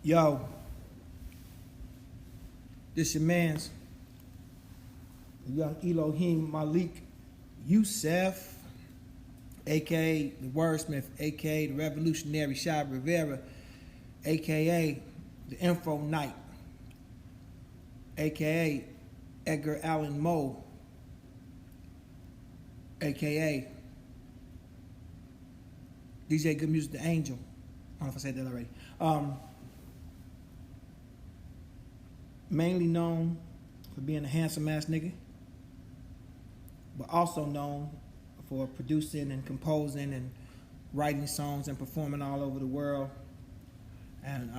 Yo, this your man's young Elohim Malik Yusef, aka the Wordsmith, aka the Revolutionary Shy Rivera, aka the Info Knight, aka Edgar Allan Poe, aka DJ Good Music the Angel. I don't know if I said that already. Mainly known for being a handsome ass nigga, but also known for producing and composing and writing songs and performing all over the world and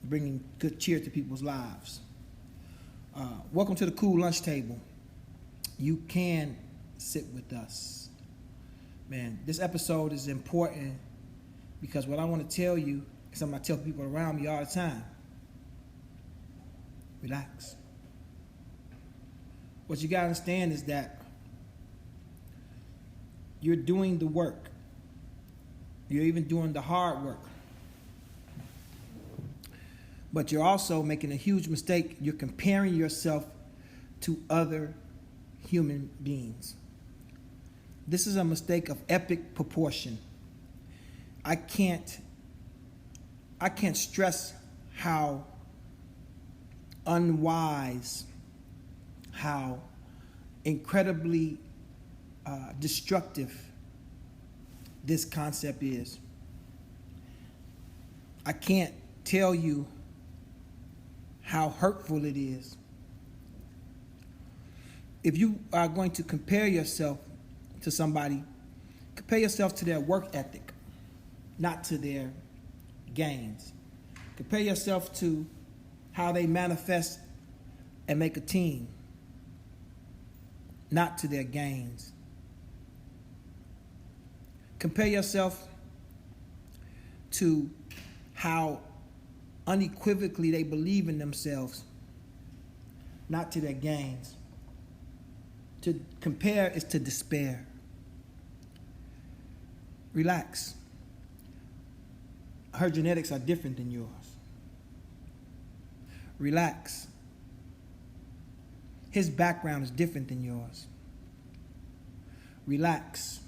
bringing good cheer to people's lives. Welcome to the Cool Lunch Table. You can sit with us. Man, this episode is important because what I want to tell you is something I tell people around me all the time. Relax. What you gotta understand is that you're doing the work. You're even doing the hard work. But you're also making a huge mistake. You're comparing yourself to other human beings. This is a mistake of epic proportion. I can't stress how unwise, how incredibly destructive this concept is. I can't tell you how hurtful it is. If you are going to compare yourself to somebody, compare yourself to their work ethic, not to their gains. Compare yourself to how they manifest and make a team, not to their gains. Compare yourself to how unequivocally they believe in themselves, not to their gains. To compare is to despair. Relax. Her genetics are different than yours. Relax. His background is different than yours. Relax.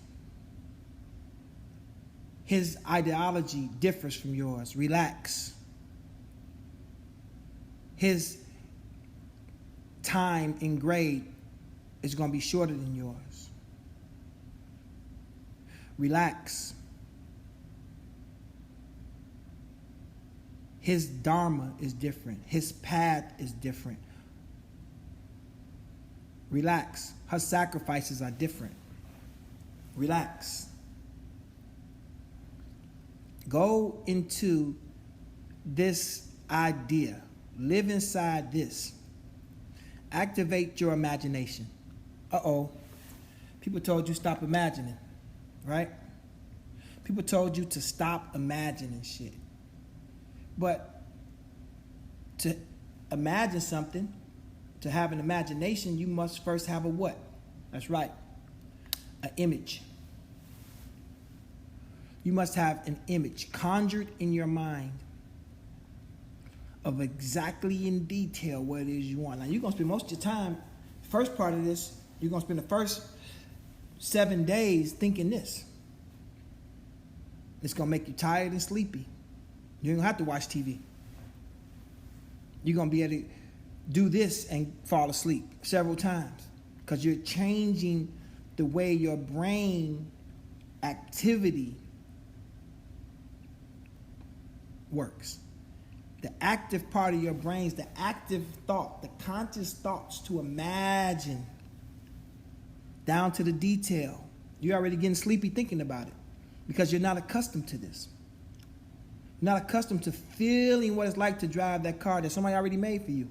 His ideology differs from yours. Relax. His time in grade is going to be shorter than yours. Relax. His dharma is different. His path is different. Relax. Her sacrifices are different. Relax. Go into this idea. Live inside this. Activate your imagination. People told you stop imagining, right? People told you to stop imagining shit. But to imagine something, to have an imagination, you must first have a what? That's right, an image. You must have an image conjured in your mind of exactly in detail what it is you want. Now, you're going to spend most of your time, first part of this, you're going to spend the first 7 days thinking this. It's going to make you tired and sleepy. You ain't going to have to watch TV. You're going to be able to do this and fall asleep several times because you're changing the way your brain activity works. The active part of your brain is the active thought, the conscious thoughts to imagine down to the detail. You're already getting sleepy thinking about it because you're not accustomed to this. You're not accustomed to feeling what it's like to drive that car that somebody already made for you.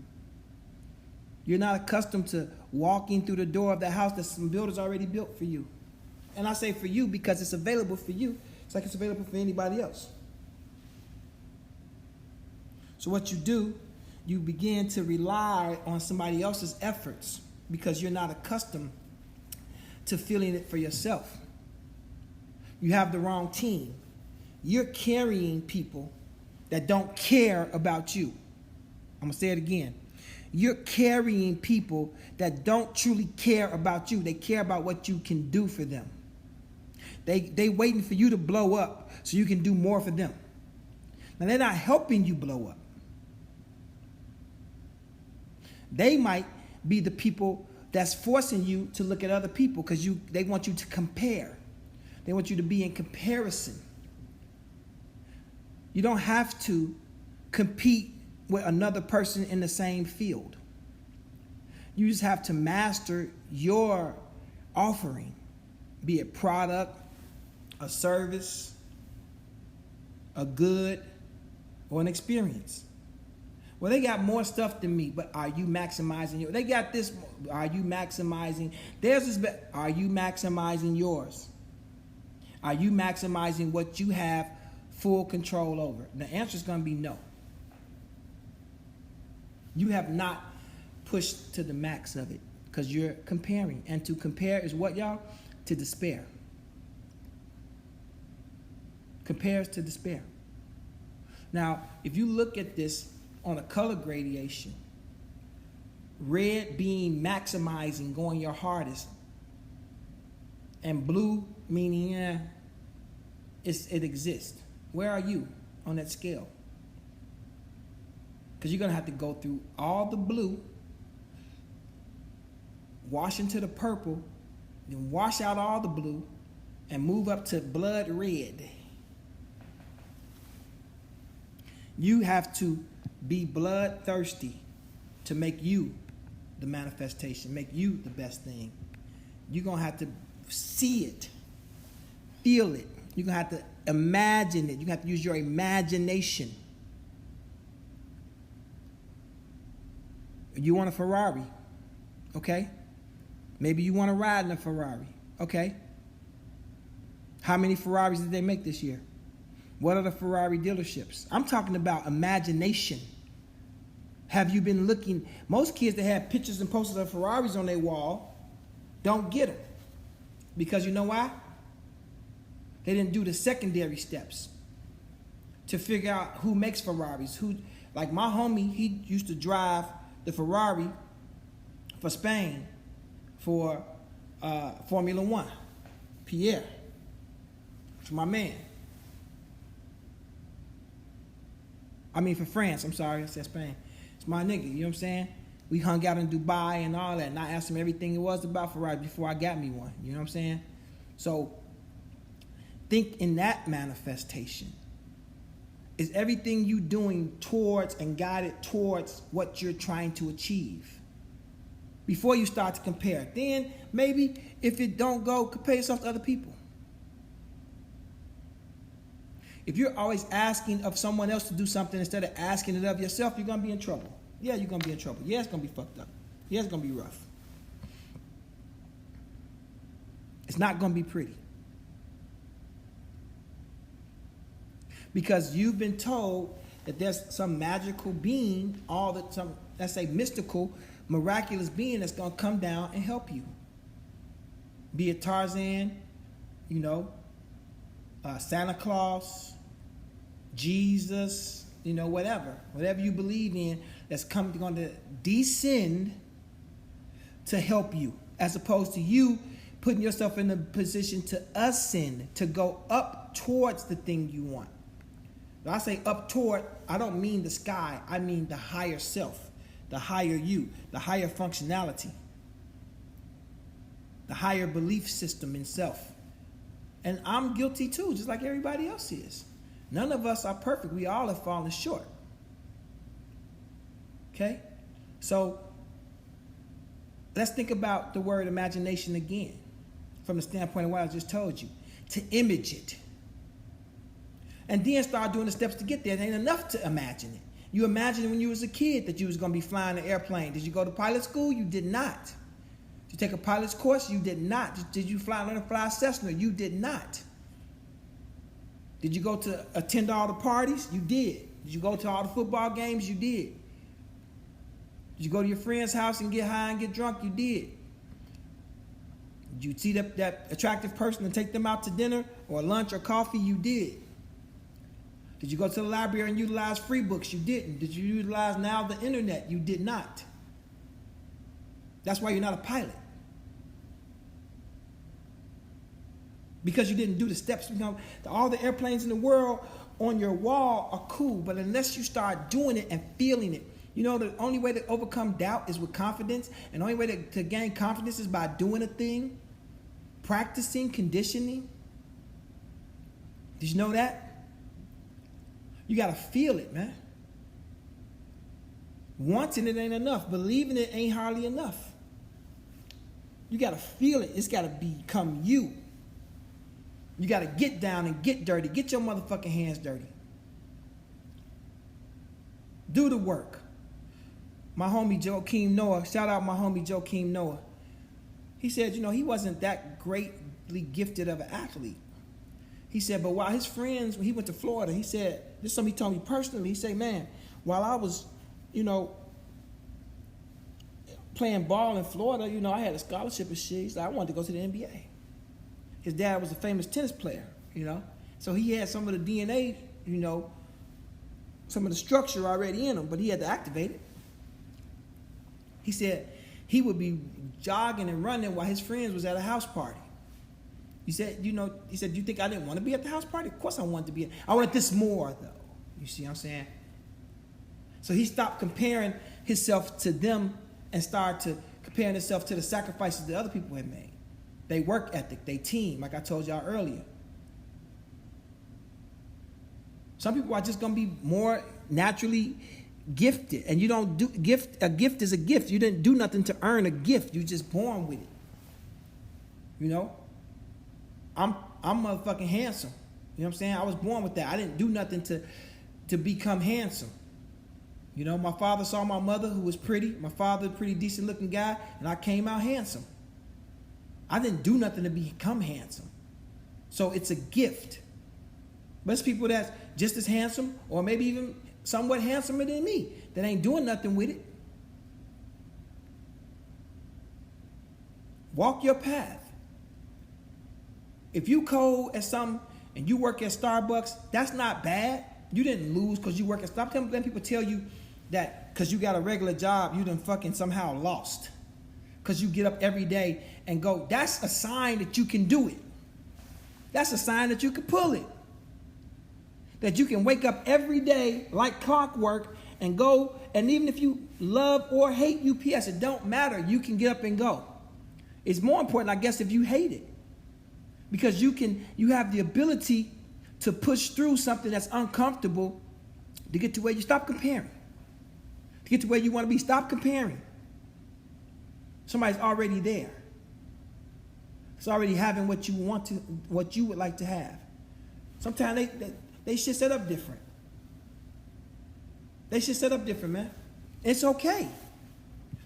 You're not accustomed to walking through the door of the house that some builders already built for you. And I say for you because it's available for you. It's like it's available for anybody else. So what you do, you begin to rely on somebody else's efforts because you're not accustomed to feeling it for yourself. You have the wrong team. You're carrying people that don't care about you. I'm going to say it again. You're carrying people that don't truly care about you. They care about what you can do for them. They waiting for you to blow up so you can do more for them. Now, they're not helping you blow up. They might be the people that's forcing you to look at other people because they want you to compare. They want you to be in comparison. You don't have to compete with another person in the same field. You just have to master your offering, be it product, a service, a good, or an experience. Well, they got more stuff than me, but are you maximizing yours? They got this. Are you maximizing theirs? Are you maximizing yours? Are you maximizing what you have full control over? The answer is going to be no. You have not pushed to the max of it because you're comparing. And to compare is what, y'all? To despair. Compares to despair. Now, if you look at this on a color gradation, red being maximizing, going your hardest, and blue meaning it exists. Where are you on that scale? Because you're going to have to go through all the blue, wash into the purple, then wash out all the blue, and move up to blood red. You have to be bloodthirsty to make you the manifestation, make you the best thing. You're going to have to see it, feel it. You're going to have to imagine it. You're going to have to use your imagination. You want a Ferrari, okay? Maybe you want to ride in a Ferrari, okay? How many Ferraris did they make this year? What are the Ferrari dealerships? I'm talking about imagination. Have you been looking? Most kids that have pictures and posters of Ferraris on their wall don't get them. Because you know why? They didn't do the secondary steps to figure out who makes Ferraris. Like my homie, he used to drive the Ferrari for Spain for Formula One. Pierre. It's my man. I mean for France, I'm sorry, I said Spain. It's my nigga, you know what I'm saying? We hung out in Dubai and all that, and I asked him everything it was about Ferrari before I got me one, you know what I'm saying? So, think in that manifestation. Is everything you doing towards and guided towards what you're trying to achieve? Before you start to compare. Then, maybe, if it don't go, compare yourself to other people. If you're always asking of someone else to do something instead of asking it of yourself, you're going to be in trouble. Yeah, you're going to be in trouble. Yeah, it's going to be fucked up. Yeah, it's going to be rough. It's not going to be pretty. Because you've been told that there's some magical being, let's say mystical, miraculous being that's going to come down and help you. Be it Tarzan, Santa Claus, Jesus, whatever you believe in, that's going to descend to help you, as opposed to you putting yourself in a position to ascend, to go up towards the thing you want. When I say up toward, I don't mean the sky. I mean the higher self, the higher you, the higher functionality, the higher belief system in self. And I'm guilty too, just like everybody else is. None of us are perfect. We all have fallen short. Okay? So, let's think about the word imagination again, from the standpoint of what I just told you. To image it. And then start doing the steps to get there. It ain't enough to imagine it. You imagined when you was a kid that you was going to be flying an airplane. Did you go to pilot school? You did not. Did you take a pilot's course? You did not. Did you learn to fly a Cessna? You did not. Did you go to attend all the parties? You did. Did you go to all the football games? You did. Did you go to your friend's house and get high and get drunk? You did. Did you see that attractive person and take them out to dinner or lunch or coffee? You did. Did you go to the library and utilize free books? You didn't. Did you utilize now the internet? You did not. That's why you're not a pilot. Because you didn't do the steps. You know, all the airplanes in the world on your wall are cool, but unless you start doing it and feeling it, you know, the only way to overcome doubt is with confidence, and the only way to gain confidence is by doing a thing, practicing, conditioning. Did you know that? You got to feel it, man. Wanting it ain't enough. Believing it ain't hardly enough. You got to feel it. It's got to become you. You got to get down and get dirty. Get your motherfucking hands dirty. Do the work. My homie Joakim Noah, shout out my homie Joakim Noah. He said, you know, he wasn't that greatly gifted of an athlete. He said, but while his friends, when he went to Florida, he said, this is something he told me personally. He said, man, while I was, you know, playing ball in Florida, you know, I had a scholarship and shit. He said, I wanted to go to the NBA. His dad was a famous tennis player, you know. So he had some of the DNA, you know, some of the structure already in him, but he had to activate it. He said he would be jogging and running while his friends was at a house party. He said, you know, he said, do you think I didn't want to be at the house party? Of course I wanted to be. I wanted this more, though. You see what I'm saying? So he stopped comparing himself to them and started comparing himself to the sacrifices that other people had made. They work ethic, they team, like I told y'all earlier. Some people are just going to be more naturally gifted, and you don't do gift. A gift is a gift. You didn't do nothing to earn a gift. You're just born with it. You know, I'm motherfucking handsome. You know what I'm saying? I was born with that. I didn't do nothing to become handsome. You know, my father saw my mother, who was pretty. My father, a pretty decent looking guy, and I came out handsome. I didn't do nothing to become handsome. So it's a gift. But it's people that's just as handsome, or maybe even somewhat handsomer than me, that ain't doing nothing with it. Walk your path. If you code at something and you work at Starbucks, that's not bad. You didn't lose because you work at Starbucks. Stop letting people tell you that because you got a regular job, you done fucking somehow lost. Because you get up every day and go, that's a sign that you can do it. That's a sign that you can pull it. That you can wake up every day like clockwork and go, and even if you love or hate UPS, it don't matter. You can get up and go. It's more important, I guess, if you hate it. Because you have the ability to push through something that's uncomfortable to get to where you stop comparing. To get to where you want to be, stop comparing. Somebody's already there. It's already having what you want to, what you would like to have. Sometimes they should set up different. They should set up different, man. It's okay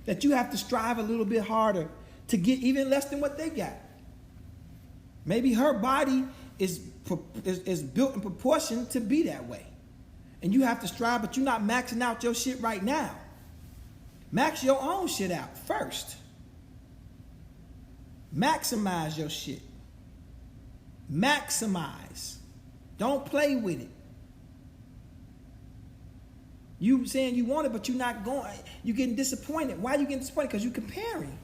that you have to strive a little bit harder to get even less than what they got. Maybe her body is built in proportion to be that way. And you have to strive, but you're not maxing out your shit right now. Max your own shit out first. Maximize your shit. Maximize. Don't play with it. You saying you want it, but you're not going. You're getting disappointed. Why are you getting disappointed? Because you're comparing.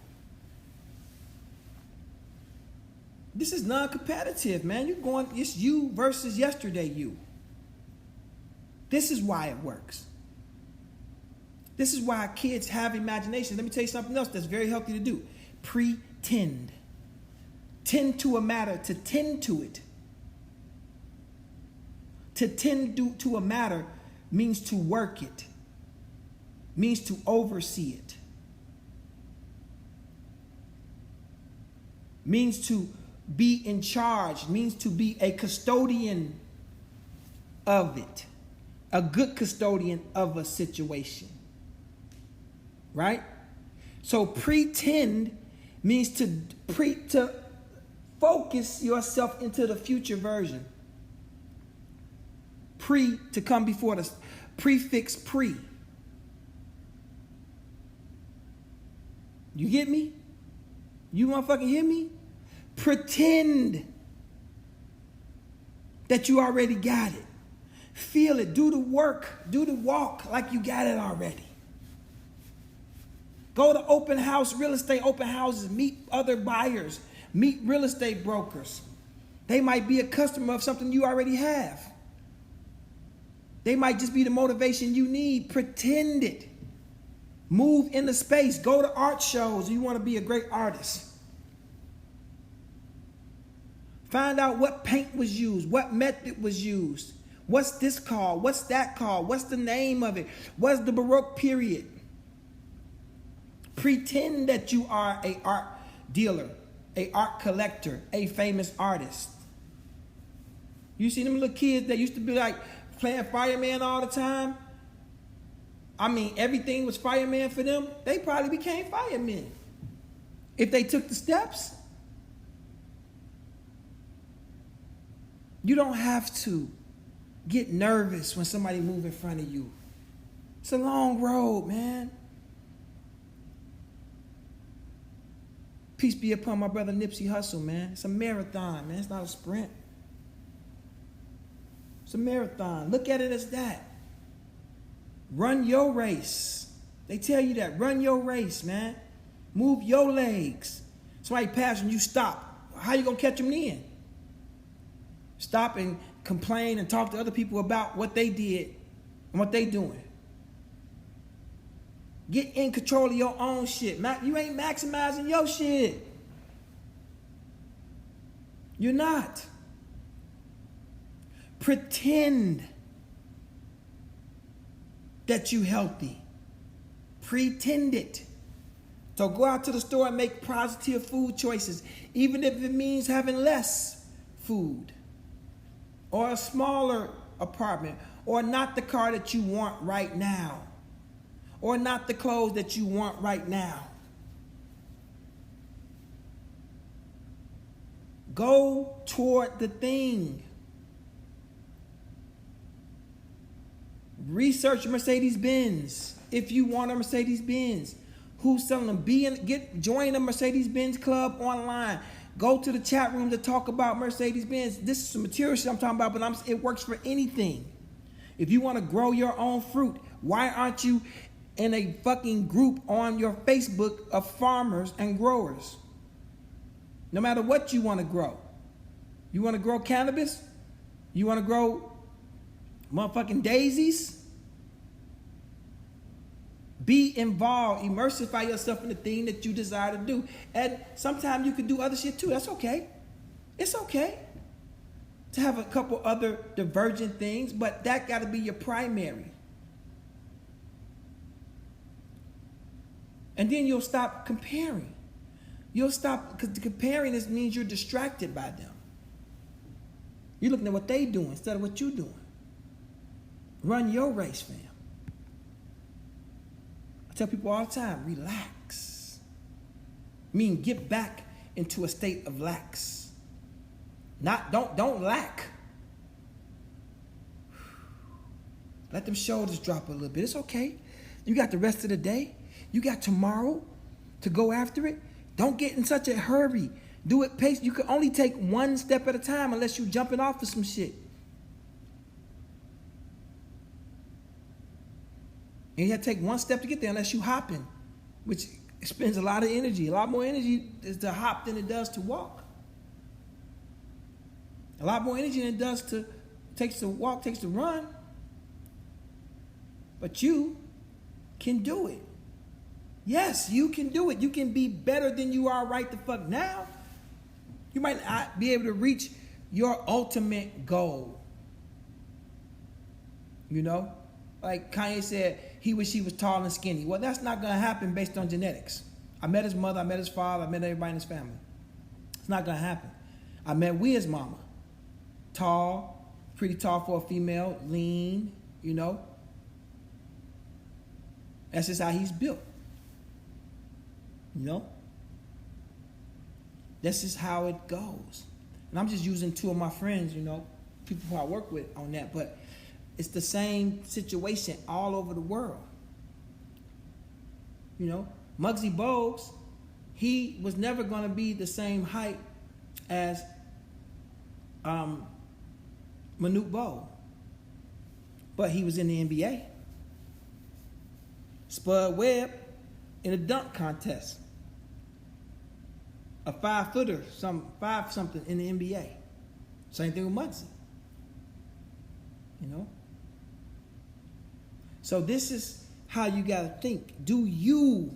This is non-competitive, man. You're going, it's you versus yesterday you. This is why it works. This is why kids have imagination. Let me tell you something else that's very healthy to do. Pretend. Tend to a matter, to tend to it. To tend to a matter means to work it, means to oversee it, means to be in charge, means to be a custodian of it, a good custodian of a situation, right? So pretend means to focus yourself into the future version. Pre, to come before the prefix pre. You get me? You motherfucking hear me? Pretend that you already got it. Feel it. Do the work. Do the walk like you got it already. Go to open house, real estate open houses. Meet other buyers. Meet real estate brokers. They might be a customer of something you already have. They might just be the motivation you need. Pretend it. Move in the space. Go to art shows. You want to be a great artist. Find out what paint was used, what method was used. What's this called? What's that called? What's the name of it? What's the Baroque period? Pretend that you are an art dealer, an art collector, a famous artist. You see them little kids that used to be like playing fireman all the time? I mean, everything was fireman for them. They probably became firemen if they took the steps. You don't have to get nervous when somebody moves in front of you. It's a long road, man. Peace be upon my brother Nipsey Hussle, man. It's a marathon, man. It's not a sprint. It's a marathon. Look at it as that. Run your race. They tell you that. Run your race, man. Move your legs. Somebody passing, you stop. How you going to catch them then? Stop and complain and talk to other people about what they did and what they doing. Get in control of your own shit. You ain't maximizing your shit. You're not. Pretend that you healthy. Pretend it. So go out to the store and make positive food choices, even if it means having less food, or a smaller apartment, or not the car that you want right now, or not the clothes that you want right now. Go toward the thing. Research Mercedes-Benz if you want a Mercedes-Benz. Who's selling them? Join a Mercedes-Benz club online. Go to the chat room to talk about Mercedes-Benz. This is some material shit I'm talking about, but it works for anything. If you want to grow your own fruit, why aren't you in a fucking group on your Facebook of farmers and growers? No matter what you want to grow. You want to grow cannabis? You want to grow motherfucking daisies? Be involved. Immersify yourself in the thing that you desire to do. And sometimes you can do other shit too. That's okay. It's okay to have a couple other divergent things, but that got to be your primary. And then you'll stop comparing. You'll stop, because comparing means you're distracted by them. You're looking at what they doing instead of what you're doing. Run your race, fam. I tell people all the time, relax. Get back into a state of lax. Don't lack. Let them shoulders drop a little bit. It's okay. You got the rest of the day. You got tomorrow to go after it. Don't get in such a hurry. Do it pace. You can only take one step at a time unless you're jumping off of some shit. And you have to take one step to get there unless you hopping, which spends a lot of energy. A lot more energy is to hop than it does to walk. A lot more energy than it does takes to walk, takes to run. But you can do it. Yes, you can do it. You can be better than you are right the fuck now. You might not be able to reach your ultimate goal. You know? Like Kanye said, he wish he was tall and skinny. Well, that's not going to happen based on genetics. I met his mother, I met his father, I met everybody in his family. It's not going to happen. I met his mama. Tall, pretty tall for a female, lean, you know. That's just how he's built. You know? That's just how it goes. And I'm just using two of my friends, you know, people who I work with on that, but it's the same situation all over the world. You know, Muggsy Bogues, he was never going to be the same height as Manute Bol. but he was in the NBA. Spud Webb in a dunk contest. A 5-footer, 5 something in the NBA. Same thing with Muggsy. You know? So this is how you got to think. Do you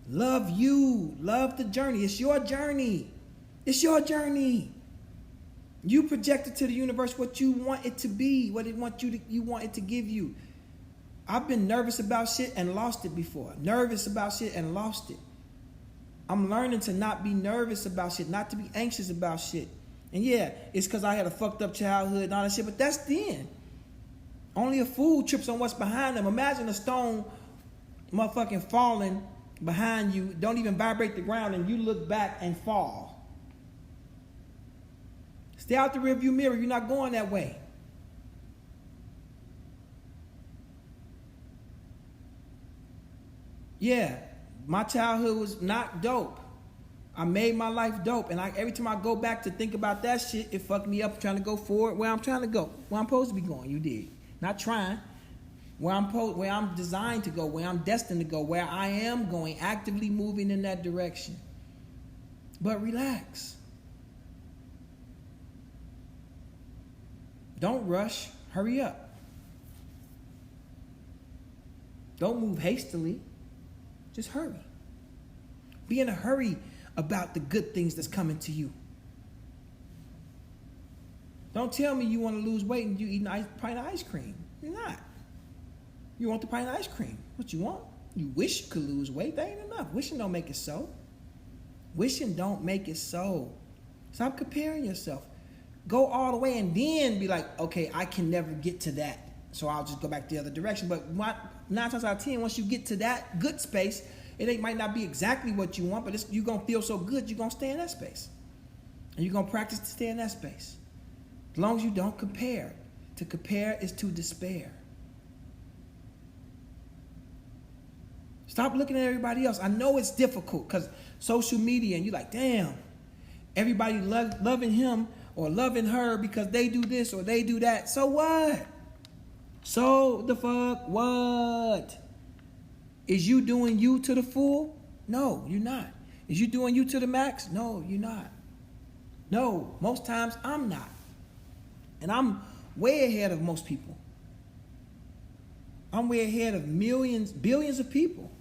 love you? Love the journey. It's your journey. It's your journey. You projected to the universe what you want it to be, what it want you want it to give you. I've been nervous about shit and lost it before. Nervous about shit and lost it. I'm learning to not be nervous about shit, not to be anxious about shit. And yeah, it's because I had a fucked up childhood and all that shit, but that's then. Only a fool trips on what's behind them. Imagine a stone motherfucking falling behind you, don't even vibrate the ground, and you look back and fall. Stay out the rearview mirror. You're not going that way. Yeah, my childhood was not dope. I made my life dope, and every time I go back to think about that shit, it fucked me up trying to go forward where I'm trying to go, where I'm supposed to be going. You did. Not trying. Where I'm designed to go, where I'm destined to go, where I am going, actively moving in that direction. But relax. Don't rush. Hurry up. Don't move hastily. Just hurry. Be in a hurry about the good things that's coming to you. Don't tell me you want to lose weight and you eat a pint of ice cream. You're not. You want the pint of ice cream. What you want? You wish you could lose weight. That ain't enough. Wishing don't make it so. Wishing don't make it so. Stop comparing yourself. Go all the way and then be like, okay, I can never get to that, so I'll just go back the other direction. But 9 times out of 10, once you get to that good space, might not be exactly what you want, but you're going to feel so good, you're going to stay in that space. And you're going to practice to stay in that space. As long as you don't compare. To compare is to despair. Stop looking at everybody else. I know it's difficult because social media and you're like, damn, everybody loving him or loving her because they do this or they do that. So what? So the fuck what? Is you doing you to the full? No, you're not. Is you doing you to the max? No, you're not. No, most times I'm not. And I'm way ahead of most people. I'm way ahead of millions, billions of people.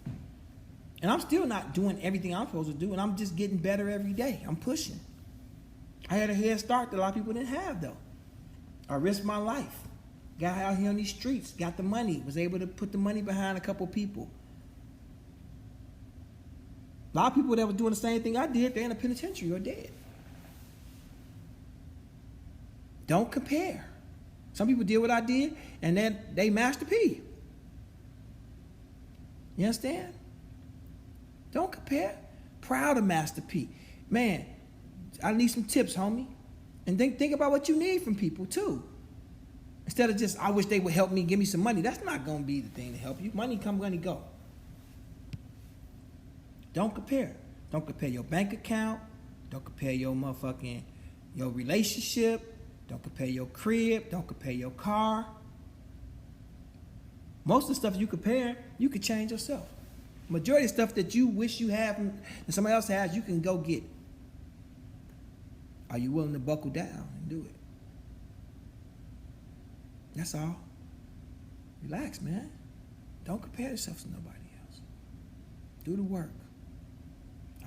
And I'm still not doing everything I'm supposed to do, and I'm just getting better every day. I'm pushing. I had a head start that a lot of people didn't have, though. I risked my life. Got out here on these streets, got the money, was able to put the money behind a couple people. A lot of people that were doing the same thing I did, they're in a penitentiary or dead. Don't compare. Some people did what I did, and then they Master P. You understand? Don't compare. Proud of Master P. Man, I need some tips, homie. And think about what you need from people, too. Instead of just, I wish they would help me, give me some money. That's not going to be the thing to help you. Money come, money go. Don't compare. Don't compare your bank account. Don't compare your relationship. Don't compare your crib. Don't compare your car. Most of the stuff you compare, you could change yourself. Majority of stuff that you wish you had that somebody else has, you can go get. Are you willing to buckle down and do it? That's all. Relax, man. Don't compare yourself to nobody else. Do the work.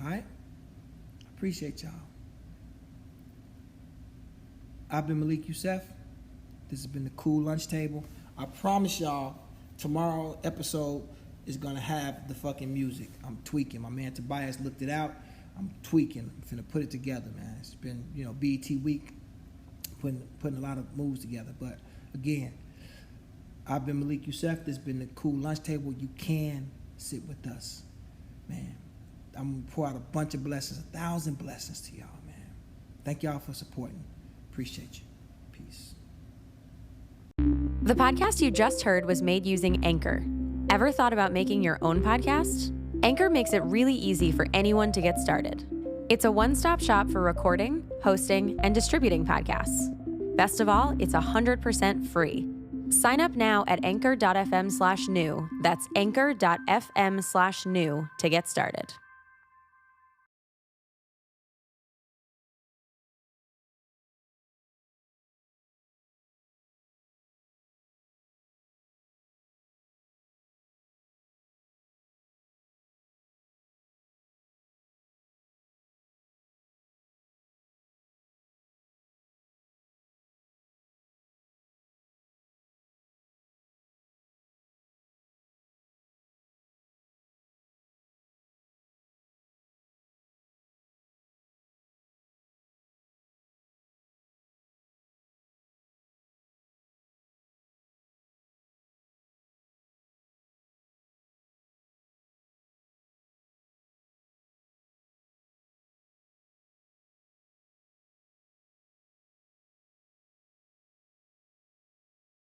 All right? I appreciate y'all. I've been Malik Yusef. This has been the Cool Lunch Table. I promise y'all, tomorrow episode is going to have the fucking music. I'm tweaking. My man Tobias looked it out. I'm tweaking. I'm finna put it together, man. It's been, BET week, putting a lot of moves together. But again, I've been Malik Yusef. This has been the Cool Lunch Table. You can sit with us, man. I'm going to pour out a bunch of blessings, 1,000 blessings to y'all, man. Thank y'all for supporting. Appreciate you. Peace. The podcast you just heard was made using Anchor. Ever thought about making your own podcast? Anchor makes it really easy for anyone to get started. It's a one-stop shop for recording, hosting, and distributing podcasts. Best of all, it's 100% free. Sign up now at anchor.fm/new. That's anchor.fm/new to get started.